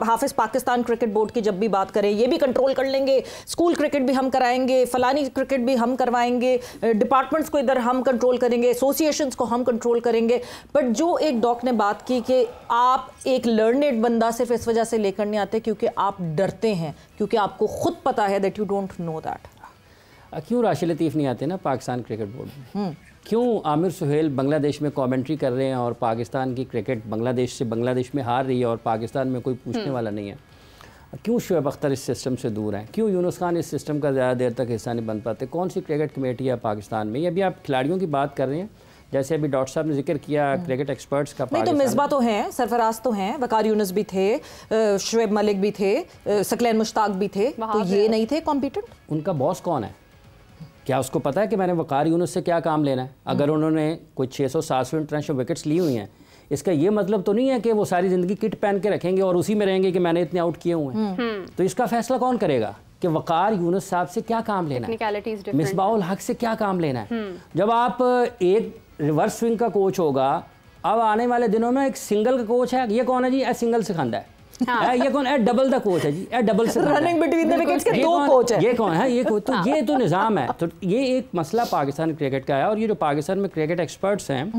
हाफिज Pakistan cricket board की जब भी बात करें, ये भी कंट्रोल कर लेंगे, स्कूल क्रिकेट भी हम कराएंगे, फलानी क्रिकेट भी हम करवाएंगे, डिपार्टमेंट्स को इधर हम कंट्रोल करेंगे, एसोसिएशंस को हम कंट्रोल करेंगे। बट जो एक डॉक ने बात की कि आप एक लर्नेड बंदा सिर्फ इस वजह से लेकर नहीं आते क्योंकि आप डरते हैं, क्योंकि आपको खुद पता है that you don't know that. क्यों राशिद लतीफ़ नहीं आते ना पाकिस्तान क्रिकेट बोर्ड में? क्यों आमिर सुहेल बांग्लादेश में कमेंट्री कर रहे हैं और पाकिस्तान की क्रिकेट बांग्लादेश में हार रही है और पाकिस्तान में कोई पूछने वाला नहीं है? क्यों शोएब अख्तर इस सिस्टम से दूर हैं? क्यों यूनुस खान इस सिस्टम का ज़्यादा देर तक हिस्सा नहीं बन पाते? कौन सी क्रिकेट कमेटी है पाकिस्तान में? ये अभी आप खिलाड़ियों की बात कर रहे हैं, जैसे अभी डॉक्टर साहब ने जिक्र किया क्रिकेट एक्सपर्ट्स का। नहीं तो मिसबा तो हैं, सरफराज तो हैं, वकार यूनुस भी थे, शुएब मलिक भी थे, सकलैन मुश्ताक भी थे, तो ये नहीं थे कॉम्पिटेंट? उनका बॉस कौन है? क्या उसको पता है कि मैंने वकार यूनुस से क्या काम लेना है? अगर उन्होंने कोई 600-700 इंटरनेशनल विकेट्स ली हुई हैं, इसका ये मतलब तो नहीं है कि वो सारी ज़िंदगी किट पहन के रखेंगे और उसी में रहेंगे कि मैंने इतने आउट किए हुए हैं। तो इसका फैसला कौन करेगा कि वकार यूनुस साहब से क्या काम लेना है, मिसबाउल हक से क्या काम लेना है? जब आप एक रिवर्स स्विंग का कोच होगा, अब आने वाले दिनों में एक सिंगल का कोच है, ये कौन है जी? सिंगल सिखांदा है। हाँ। ये कौन है? डबल द कोच है जी, डबल से रनिंग बिटवीन द विकेट्स के दो कोच है। ये कौन है? ये कोच। तो ये तो निज़ाम है। तो ये एक मसला पाकिस्तान क्रिकेट का है। और ये जो पाकिस्तान में क्रिकेट एक्सपर्ट्स हैं,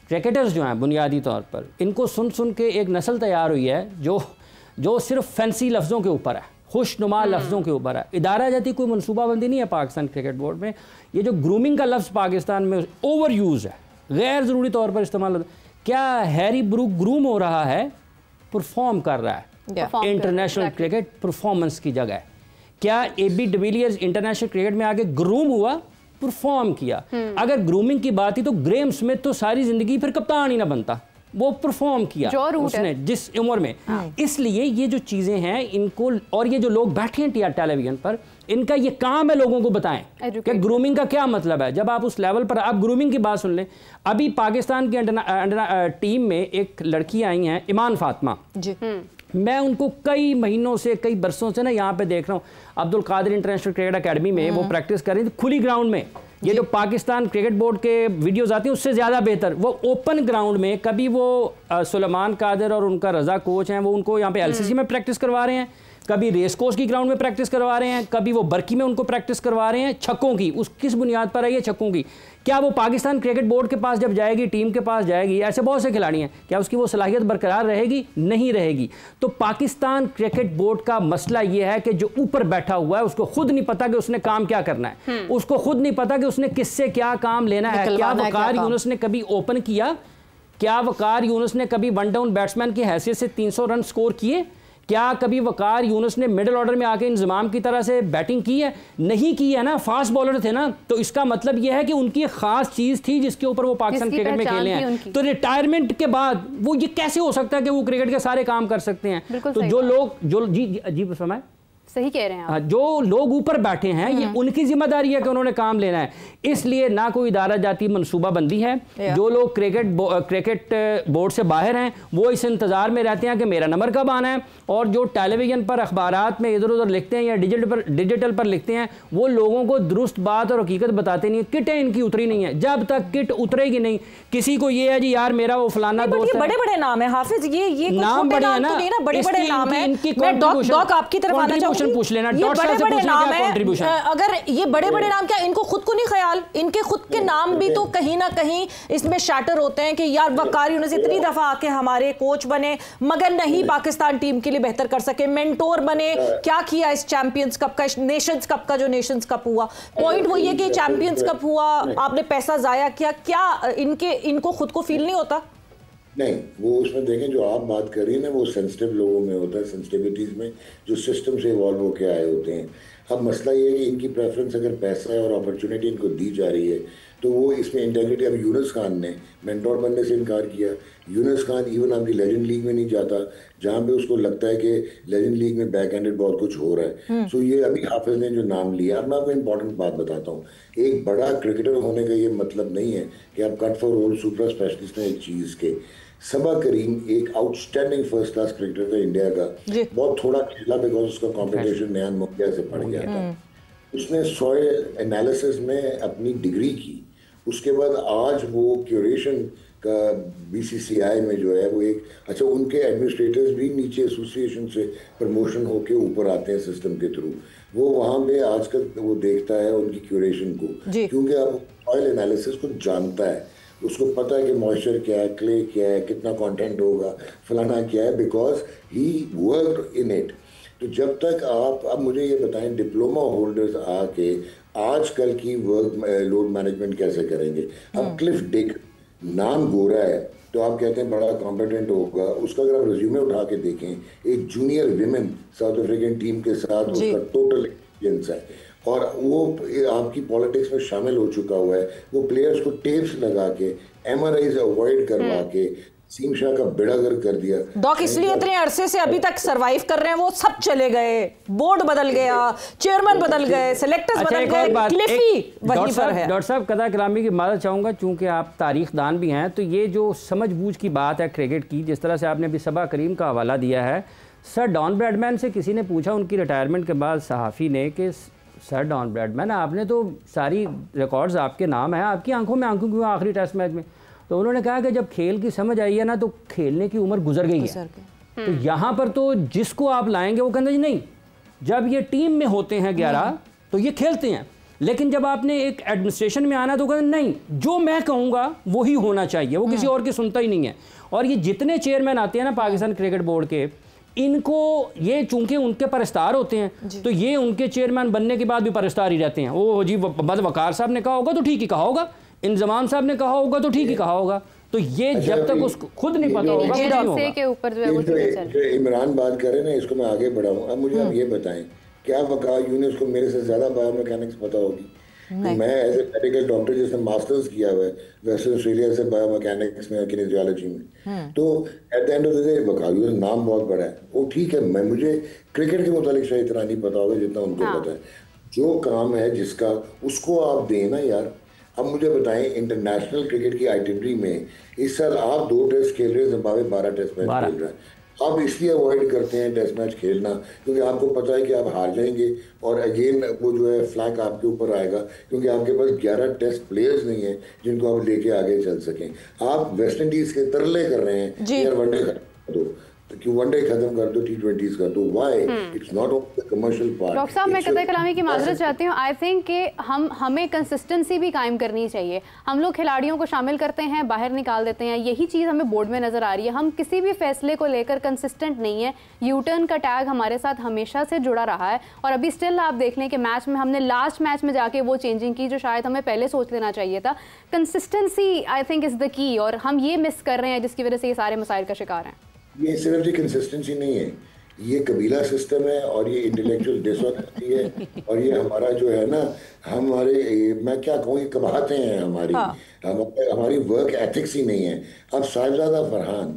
क्रिकेटर्स जो हैं बुनियादी तौर पर, इनको सुन सुन के एक नस्ल तैयार हुई है जो सिर्फ फैंसी लफ्ज़ों के ऊपर है, खुशनुमा लफ्ज़ों के ऊपर है। इदारा जाती कोई मनसूबाबंदी नहीं है पाकिस्तान क्रिकेट बोर्ड में। ये जो ग्रूमिंग का लफ्ज़ पाकिस्तान में ओवर यूज़ है, गैर ज़रूरी तौर पर इस्तेमाल। क्या हैरी ब्रूक ग्रूम हो रहा है? परफॉर्म कर रहा है। इंटरनेशनल क्रिकेट परफॉर्मेंस की जगह है। क्या AB डिविलियर्स इंटरनेशनल क्रिकेट में आगे ग्रूम हुआ? परफॉर्म किया। अगर ग्रूमिंग की बात थी तो ग्रेम स्मिथ तो सारी जिंदगी फिर कप्तान ही ना बनता, वो परफॉर्म किया उसने जिस उम्र में। इसलिए ये जो चीजें हैं इनको, और ये जो लोग बैठे हैं टेलीविजन पर, इनका ये काम है लोगों को बताएं कि ग्रूमिंग का क्या मतलब है। जब आप उस लेवल पर, आप ग्रूमिंग की बात सुन लें, अभी पाकिस्तान की टीम में एक लड़की आई हैं ईमान फातिमा जी। मैं उनको कई महीनों से, कई बरसों से ना यहाँ पे देख रहा हूँ, Abdul Qadir international cricket academy में वो प्रैक्टिस कर रही थी खुली ग्राउंड में। ये जो पाकिस्तान क्रिकेट बोर्ड के वीडियोस आती हैं उससे ज़्यादा बेहतर वो ओपन ग्राउंड में, कभी वो सुलेमान कादिर और उनका रजा कोच हैं, वो उनको यहाँ पे LCC में प्रैक्टिस करवा रहे हैं, कभी रेस कोर्स की ग्राउंड में प्रैक्टिस करवा रहे हैं, कभी वो बर्की में उनको प्रैक्टिस करवा रहे हैं छक्कों की। उस किस बुनियाद पर है ये छक्कों की? क्या वो पाकिस्तान क्रिकेट बोर्ड के पास जब जाएगी, टीम के पास जाएगी, ऐसे बहुत से खिलाड़ी हैं, क्या उसकी वो सलाहियत बरकरार रहेगी? नहीं रहेगी। तो पाकिस्तान क्रिकेट बोर्ड का मसला ये है कि जो ऊपर बैठा हुआ है उसको खुद नहीं पता कि उसने काम क्या करना है, उसको खुद नहीं पता कि उसने किससे क्या काम लेना है। क्या वकार यूनुस ने कभी ओपन किया? क्या वकार यूनुस ने कभी वन डाउन बैट्समैन की हैसियत से 300 रन स्कोर किए? क्या कभी वकार यूनुस ने मिडिल ऑर्डर में आके इंजमाम की तरह से बैटिंग की है? नहीं की है ना। फास्ट बॉलर थे ना। तो इसका मतलब यह है कि उनकी खास चीज थी जिसके ऊपर वो पाकिस्तान क्रिकेट में खेले हैं। तो रिटायरमेंट के बाद वो ये कैसे हो सकता है कि वो क्रिकेट के सारे काम कर सकते हैं? तो जो लोग जो जी फरमाए, सही कह रहे हैं आप। जो लोग ऊपर बैठे हैं ये उनकी जिम्मेदारी है कि उन्होंने काम लेना है। इसलिए ना कोई इदारा जाती मनसूबाबंदी है। जो लोग क्रिकेट बोर्ड से बाहर हैं वो इस इंतजार में रहते हैं कि मेरा नंबर कब आना है, और जो टेलीविजन पर अखबारात में इधर उधर लिखते हैं या डिजिटल पर लिखते हैं वो लोगों को दुरुस्त बात और हकीकत बताते नहीं। किटें इनकी उतरी नहीं है। जब तक किट उतरेगी नहीं, किसी को ये है जी यार मेरा वो फलाना दोस्त है। बड़े बड़े नाम है हाफिज, ये नाम बड़े हैं ना, बड़े बड़े नाम है। डॉक आपकी तरफ आना चाहूंगी, पूछ लेना, ये बड़े बड़े नाम है। अगर ये बड़े बड़े नाम, क्या इनको खुद को नहीं ख्याल? इनके खुद के नाम भी तो कहीं ना कहीं इसमें शैटर होते हैं कि यार वकार यूनुस इतनी दफा आके हमारे कोच बने मगर नहीं पाकिस्तान टीम के लिए बेहतर कर सके, मेंटोर बने, क्या किया इस चैंपियंस कप का, नेशंस कप का, जो नेशंस कप हुआ। पॉइंट वो ये कि चैंपियंस कप हुआ, आपने पैसा जाया किया, क्या इनको खुद को फील नहीं होता? नहीं, वो उसमें देखें जो आप बात कर रही हैं ना वो सेंसिटिव लोगों में होता है, सेंसिटिविटीज़ में जो सिस्टम से इवॉल्व होके आए होते हैं। अब मसला ये है कि इनकी प्रेफरेंस अगर पैसा है और अपॉर्चुनिटी इनको दी जा रही है तो वो इसमें इंटेग्रिटी। अब यूनुस खान ने मेंटोर बनने से इनकार किया। यूनुस खान इवन आपकी लेजेंड लीग में नहीं जाता जहाँ पे उसको लगता है कि लेजेंड लीग में बैक हैंडेड बहुत कुछ हो रहा है। सो ये अभी हाफिज ने जो नाम लिया, अब मैं आपको इंपॉर्टेंट बात बताता हूँ। एक बड़ा क्रिकेटर होने का ये मतलब नहीं है कि आप cut for all super specialist हैं एक चीज़ के। सबा करीम एक आउटस्टैंडिंग फर्स्ट क्लास क्रिकेटर था इंडिया का, बहुत थोड़ा खेला बिकॉज उसका कॉम्पिटिशन नयान मुखिया से पड़ गया था। उसने सॉइल एनालिसिस में अपनी डिग्री की, उसके बाद आज वो क्यूरेशन का BCCI में जो है वो एक अच्छा, उनके एडमिनिस्ट्रेटर्स भी नीचे एसोसिएशन से प्रमोशन होके ऊपर आते हैं सिस्टम के थ्रू। वो वहाँ पे आजकल वो देखता है उनकी क्यूरेशन को, क्योंकि अब ऑयल एनालिसिस को जानता है, उसको पता है कि मॉइस्चर क्या है, क्ले क्या है, कितना कंटेंट होगा, फलाना क्या है, because he work in it. तो जब तक आप, अब मुझे ये बताएं, डिप्लोमा होल्डर्स आके आजकल की वर्क लोड मैनेजमेंट कैसे करेंगे? अब क्लिफ डिक नाम गोरा है तो आप कहते हैं बड़ा कॉम्पिटेंट होगा, उसका अगर आप रिज्यूमे उठा के देखें, एक junior women south African team के साथ उसका टोटल एक्सपीरियंस है, और वो आपकी पॉलिटिक्स में शामिल हो चुका हुआ है। वो प्लेयर्स को टेप्स लगा के, MRIs अवॉइड करवा के सीम शाह का बेड़ागर कर दिया। डॉक इसलिए इतने अरसे से अभी तक सरवाइव कर रहे हैं, वो सब चले गए, बोर्ड बदल गया, चेयरमैन बदल गए, सेलेक्टर्स बदल गए, क्लिफी वहीं पर है। डॉक्टर साहब कदा कलामी की मादत चाहूँगा, चूँकि आप तारीखदान भी हैं, तो ये जो समझबूझ की बात है क्रिकेट की, जिस तरह से आपने अभी सबा करीम का हवाला दिया है, सर डॉन ब्रैडमैन से किसी ने पूछा उनकी रिटायरमेंट के बाद, सहाफ़ी ने, कि सर डॉन ब्रैडमैन आपने तो सारी रिकॉर्ड्स आपके नाम है, आपकी आंखों में आंखों क्यों आखिरी टेस्ट मैच में? तो उन्होंने कहा कि जब खेल की समझ आई है ना, तो खेलने की उम्र गुजर गई है। तो यहाँ पर तो जिसको आप लाएंगे वो कहते हैं नहीं, जब ये टीम में होते हैं 11 तो ये खेलते हैं, लेकिन जब आपने एक एडमिनिस्ट्रेशन में आना तो कहते हैं नहीं, जो मैं कहूँगा वही होना चाहिए, वो किसी और की सुनता ही नहीं है। और ये जितने चेयरमैन आते हैं ना पाकिस्तान क्रिकेट बोर्ड के, इनको ये चूंकि उनके परस्तार होते हैं, तो ये उनके चेयरमैन बनने के बाद भी परस्तार ही रहते हैं। वो जी बद वकार साहब ने कहा होगा तो ठीक ही कहा होगा, इंजमाम साहब ने कहा होगा तो ठीक ही कहा होगा। तो ये जब तक उसको खुद नहीं पता होगा के ऊपर जो है वो जो इमरान बात कर रहे हैं ना, इसको मैं आगे बढ़ाऊं। अब मुझे आप ये बताएं, क्या वकार यूनिस को मेरे से ज्यादा बायोमैकेनिक्स पता होगी? तो मैं एज ए मेडिकल डॉक्टर जिसने मास्टर्स किया हुआ है वेस्टर्न ऑस्ट्रेलिया से बायोमैकेनिक्स में, किनेसियोलॉजी में, तो at the end of the day Waqar Younis नाम बहुत बड़ा है, वो ठीक है। मैं मुझे क्रिकेट के मुतालिक शायद इतना नहीं पता होगा जितना उनको पता है। जो काम है जिसका, उसको आप दें ना यार। अब मुझे बताएं, इंटरनेशनल क्रिकेट की आइटिनरी में इस साल आप 2 टेस्ट खेल रहे हैं, जिम्बाब्वे 12 टेस्ट मैच खेल रहा है। आप इसलिए अवॉइड करते हैं टेस्ट मैच खेलना क्योंकि आपको पता है कि आप हार जाएंगे और अगेन वो जो है फ्लैग आपके ऊपर आएगा, क्योंकि आपके पास 11 टेस्ट प्लेयर्स नहीं है जिनको आप लेके आगे चल सकें। आप वेस्ट इंडीज के तरले कर रहे हैं यार वनडे कर दो, कि वनडे खत्म कर दो, T20s कर दो। Why? It's not only the commercial part. Doctor साहब मैं कतई कलामी की माजरत चाहती हूँ। आई थिंक कि हमें कंसिस्टेंसी भी कायम करनी चाहिए। हम लोग खिलाड़ियों को शामिल करते हैं, बाहर निकाल देते हैं, यही चीज़ हमें बोर्ड में नज़र आ रही है। हम किसी भी फैसले को लेकर कंसिस्टेंट नहीं है। यू टर्न का टैग हमारे साथ हमेशा से जुड़ा रहा है और अभी स्टिल आप देख लें कि मैच में हमने लास्ट मैच में जाके वो चेंजिंग की जो शायद हमें पहले सोच लेना चाहिए था। Consistency I think is the key, और हम ये मिस कर रहे हैं जिसकी वजह से ये सारे मसाइल का शिकार हैं। ये सिर्फ जी कंसिस्टेंसी नहीं है, ये कबीला सिस्टम है और ये इंटेलेक्चुअल डिसऑनेस्टी है और ये हमारा जो है ना, हमारे, मैं क्या कहूँ, ये कबाहतें हैं हमारी। हमारी वर्क एथिक्स ही नहीं है। अब साहिबजादा फरहान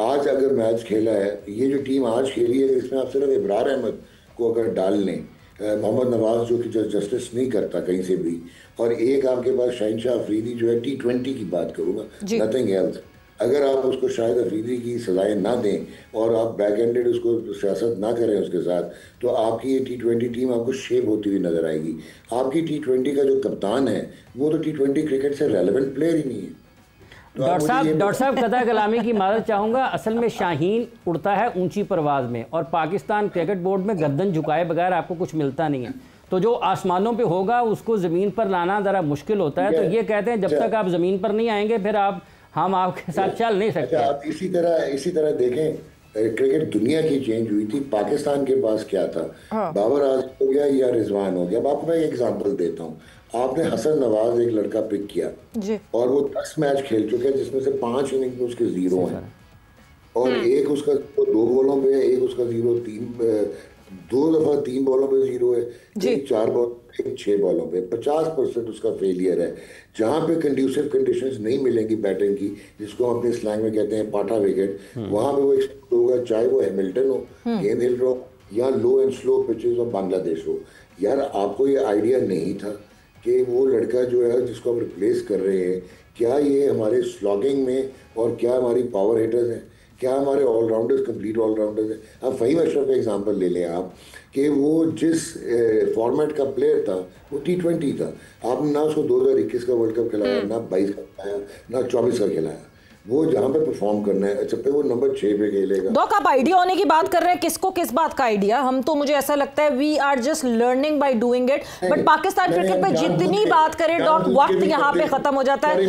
आज अगर मैच खेला है, ये जो टीम आज खेली है, इसमें आप सिर्फ इब्रार अहमद को अगर डाल लें, मोहम्मद नवाज जो कि जस्टिस नहीं करता कहीं से भी, और एक आपके पास शहनशाह अफरीदी जो है, T20 की बात करूँगा, नथिंग एल्स, अगर आप उसको शाहिद अफरीदी की सजाएं ना दें और आप बैक एंडेड उसको सियासत ना करें उसके साथ, तो आपकी ये T20 टीम आपको शेप होती हुई नजर आएगी। आपकी T20 का जो कप्तान है वो तो T20 क्रिकेट से रेलेवेंट प्लेयर ही नहीं है। तो डॉक्टर साहब कदा कलामी की मदद चाहूँगा। असल में शाहीन उड़ता है ऊंची परवाज़ में और पाकिस्तान क्रिकेट बोर्ड में गर्दन झुकाए बगैर आपको कुछ मिलता नहीं है। तो जो आसमानों पे होगा उसको ज़मीन पर लाना ज़रा मुश्किल होता है। तो ये कहते हैं जब तक आप ज़मीन पर नहीं आएंगे फिर हम आपके साथ चल नहीं सकते। आप इसी तरह देखें, क्रिकेट दुनिया की चेंज हुई थी, पाकिस्तान के पास क्या था? बाबर आजम हो गया या रिजवान हो गया। अब आपको मैं एक एग्जांपल देता हूँ। आपने हसन नवाज एक लड़का पिक किया और वो 10 मैच खेल चुके हैं जिसमें से 5 इनिंग में उसके 0 हैं और एक उसका 2 बॉलों पे, एक उसका 0, 2 दफा 3 बॉलों पे 0 है, 4 बॉल, 6 बॉलों पे 50% उसका फेलियर है। जहाँ पे कंड्यूसिव कंडीशंस नहीं मिलेंगी बैटिंग की, जिसको हम अपने स्लैंग में कहते हैं पाटा विकेट, वहाँ पे वो एक्सपोर्ट होगा, चाहे वो हैमिल्टन हो, गेंद हिल हो या low and slow pitches of Bangladesh हो। यार आपको ये आइडिया नहीं था कि वो लड़का जो है जिसको हम रिप्लेस कर रहे हैं, क्या ये हमारे स्लॉगिंग में और क्या हमारी पावर हिटर्स हैं, क्या हमारे ऑलराउंडर्स, कंप्लीट ऑलराउंडर्स हैं। अब फ़हीम अशरफ का एग्जांपल ले लें आप, कि वो जिस फॉर्मेट का प्लेयर था वो T20 था। आपने ना उसको 2021 का वर्ल्ड कप खिलाया, ना 22 का खिलाया, ना 24 का खिलाया। वो जहाँ पे परफॉर्म करना है, अच्छा पे वो नंबर 6 पे खेलेगा। डॉक, आप आइडिया होने की बात कर रहे हैं, किसको किस बात का आइडिया? हम तो, मुझे ऐसा लगता है we are just learning by doing it. But Pakistan cricket पे जितनी बात करें डॉक, वक्त यहाँ पे खत्म हो जाता है।